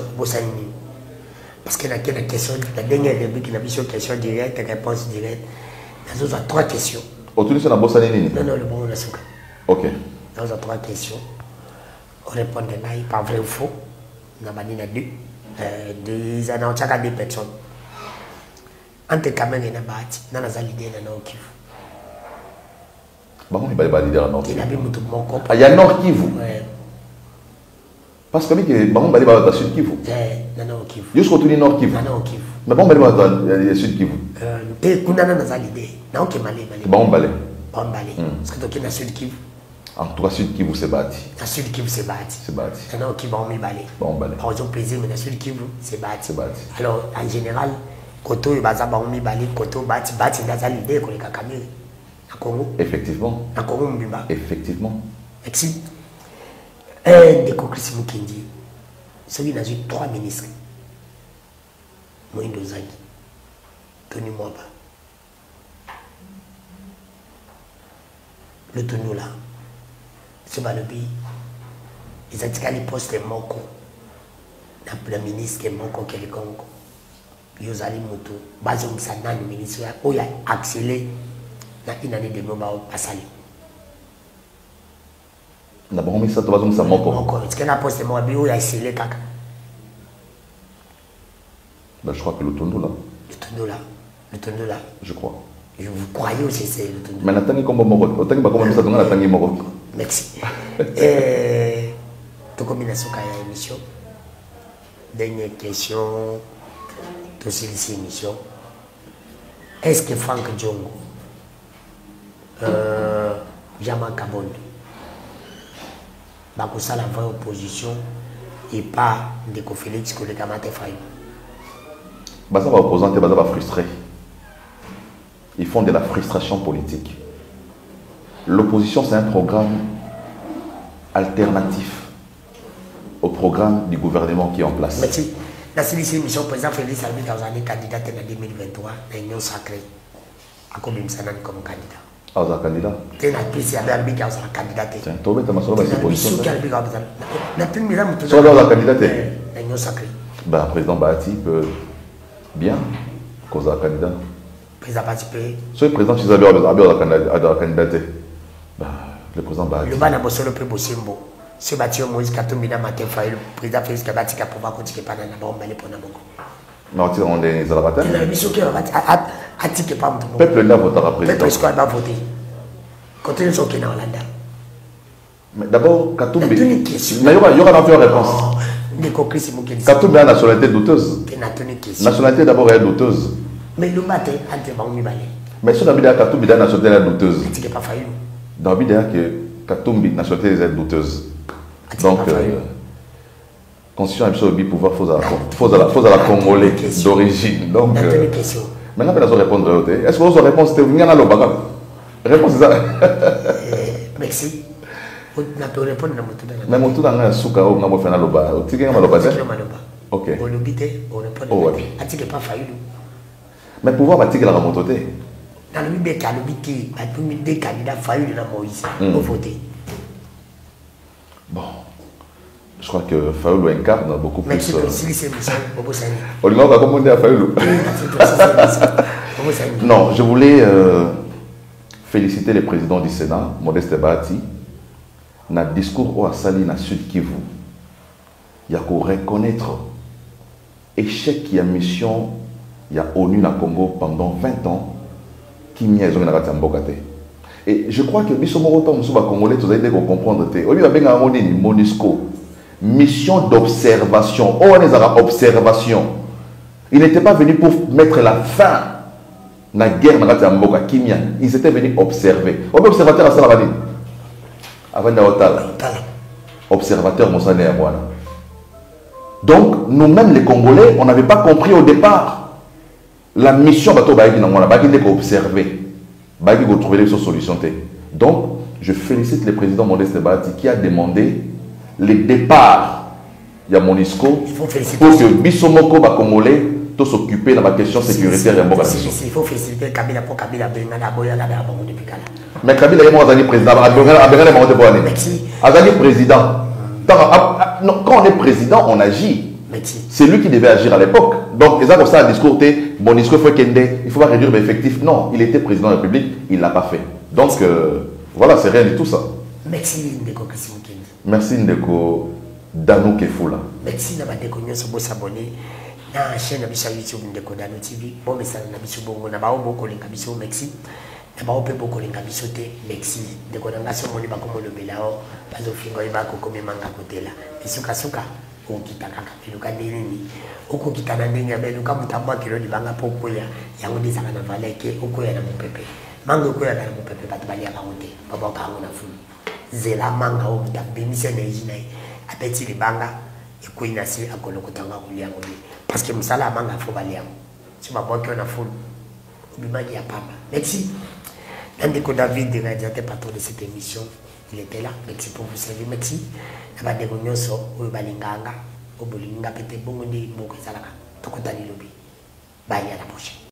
Parce qu'il y a une question, la dernière début qui a mis sur question directe, réponse directe. Nous avons 3 questions. Autour de ça, non, non, le bon, on a ce cas. Ok. Nous avons 3 questions. On répond de là, par vrai ou faux. On a dit 2. Des années, on a 2 personnes. Entre Cameroun et Nabati, on a l'idée de Nord Kivu. Il y a Nord Kivu. Parce que Bamon Bali va Sud Kivu. Jusqu'au tour du Nord Kivu. Mais Bamon Bali va Sud Kivu. Et Kundana n'a pas l'idée. Non, qui Malé. Bamon Bali. Bamon Bali. Parce que tu es Sud Kivu. En tout cas, Sud Kivu s'est bâti. Dans Sud Kivu s'est bâti. C'est bâti. Maintenant, qui va en balai. Bon, balai. Par exemple, plaisir, mais dans Sud Kivu, c'est bâti. C'est bâti. Alors, en général, quand on va en balai, quand on bâti, dans l'idée qu'on est Kakamé. À Congo. Effectivement. À Congo, Mbimba. Effectivement. Merci. Un des conclusions qui dit, celui n'a eu 3 ministres. Moïndo Zagi. Tony Mwaba. Le tonneau là. C'est pas le pays. Ils ont dit qu'il poste Moko. Le ministre qui est Moko qui est le Congo. Yozali Moto. Bazom Sanan, le ministre, où il a accéléré dans une année de Moma au Passali. D'abord, on met ça, tu vas dire ça, Moko. Est-ce qu'il a posté Moko, où il a accéléré Kaka? Ben, je crois que le tonneau là. Le tonneau là. Le tonneau là. Je crois. Je vous croyez aussi c'est le tonneau. Mais Nathalie, comment Moko? Autant que comment ça, Nathalie Moko. Merci. Tout comme il a souka à l'émission. Dernière question. Tout ces émission. Est-ce que Franck Djongo, Jama Kabondo, Bakosa la vraie opposition et pas de Félix que le Kamate Faye? Ça va opposanter, ça va frustrer. Ils font de la frustration politique. L'opposition, c'est un programme alternatif au programme du gouvernement qui est en place. Merci. Dans cette émission, le président Félix Albi Kauzani candidat en 2023 à l'Union sacrée. À combien Sanan comme candidat? Ah, vous êtes candidat? Tu es Albi Albi Kauzani candidat. Tiens, tu vas mettre ma position. Tu es Albi Kauzani. La plus mise à tu vas candidat? L'Union sacrée. Ben, le président Bahati peut bien causer un candidat. Président participé. Si le président Chizabi a candidat, le président Bahati. Le ban a bossé le plus beau symbole. Ce bâtiment Moïse Katoumina Matin Faye, le président Félix Kabati qui a pouvoir continuer par la bombe pour Namongo. Mais on est dans la bataille. Il a mis ce qui a tiqué par mon peuple n'a voté à président. Peuple escouade va voter. Continue sur Kena Hollanda. Mais d'abord, Katoumbi. Mais il y aura une réponse. Katoumbi a une nationalité douteuse. Nationalité d'abord est douteuse. Mais le matin, entre Baoumi Balé. Mais si on a dit que Katoumbi a une nationalité douteuse. Il pas failli. Dans le que Katoumbi nationalité est douteuse. Donc, constitution absolue pouvoir faut à la Congolais d'origine. Donc, maintenant, on va répondre. Est-ce que vous avez réponse? Réponse, c'est ça. Merci. On peut répondre à mon tour. Mais mon tour, on a un souka, on a fait un loba. Tu sais, on a loba. Ok. On répond. Attique pas failli. Mais pouvoir bâtir la remontée. Dans le but des candidats faillis de la Moïse, pour voter. Bon. Je crois que Fayoulou incarne beaucoup plus. Merci, c'est on va commander à Fayoulou. Non, je voulais féliciter le président du Sénat, Modeste Bahati, dans le discours au Assali dans Sud Kivu. Il y a qu'à reconnaître l'échec qui a mission, il y a ONU dans le Congo pendant 20 ans, qui n'y a pas de. Et je crois que Bissomoro Congolais, vous allez comprendre. Au lieu de MONUSCO, mission d'observation. Oh, on est à observation. Il n'était pas venu pour mettre la fin à la guerre dans Mboka Kimia. Ils étaient venus observer. On peut observateur à Salavani. Avant d'Aotal. Observateur Monsane à Moana. Donc, nous-mêmes les Congolais, on n'avait pas compris au départ la mission bateau Baïki dans Moana. Baïki n'est qu'observer. Baïki va trouver les solutions. Donc, je félicite le président Modeste Bahati qui a demandé le départ de MONUSCO pour que Bissomoko Congolais tout s'occuper de la question sécuritaire et il faut féliciter Kabila pour Kabila mais Kabila est président. Président. Quand on est président, on agit. C'est lui qui devait agir à l'époque. Donc, ils ont comme ça un discours, MONUSCO il faut pas réduire l'effectif. Non, il était président de la République, il ne l'a pas fait. Donc, voilà, c'est rien du tout ça. Merci Ndeko Kassimukendi. Merci Ndeko Danou Kefula. Merci Ndeko Nyonso bo s'abonner na chaîne na biso YouTube Ndeko Danou TV. Bon message na biso bongo na bao boko linga biso merci. Na bao pe boko linga biso te merci. Ndeko na ngaso moni ba komo lobela o bazo fingo iba ko komi manga kotela. Isuka suka o kitaka peluka nini. Oko kitana ndenge beluka mutamba kilo libanga pokoya yango dizaka na valeke okoya na mopepe. Mango koya na mopepe batbali ya baote. Baba ka ngona fulu. zela manga o muta bimisa na ejina apeti libanga ekuina si akolokotanga kuliango li parce que musala manga fo baliango si maboke na full obimaki ya pamba. Merci Nandeko David, réalisateur patron de cette émission, il était là. Merci pour vous servir. Merci. Nabadeko nyonso oyo balinganga obolinga pete bongo ndi mboko ezalaka tokotali lobi. Bye, à la prochaine.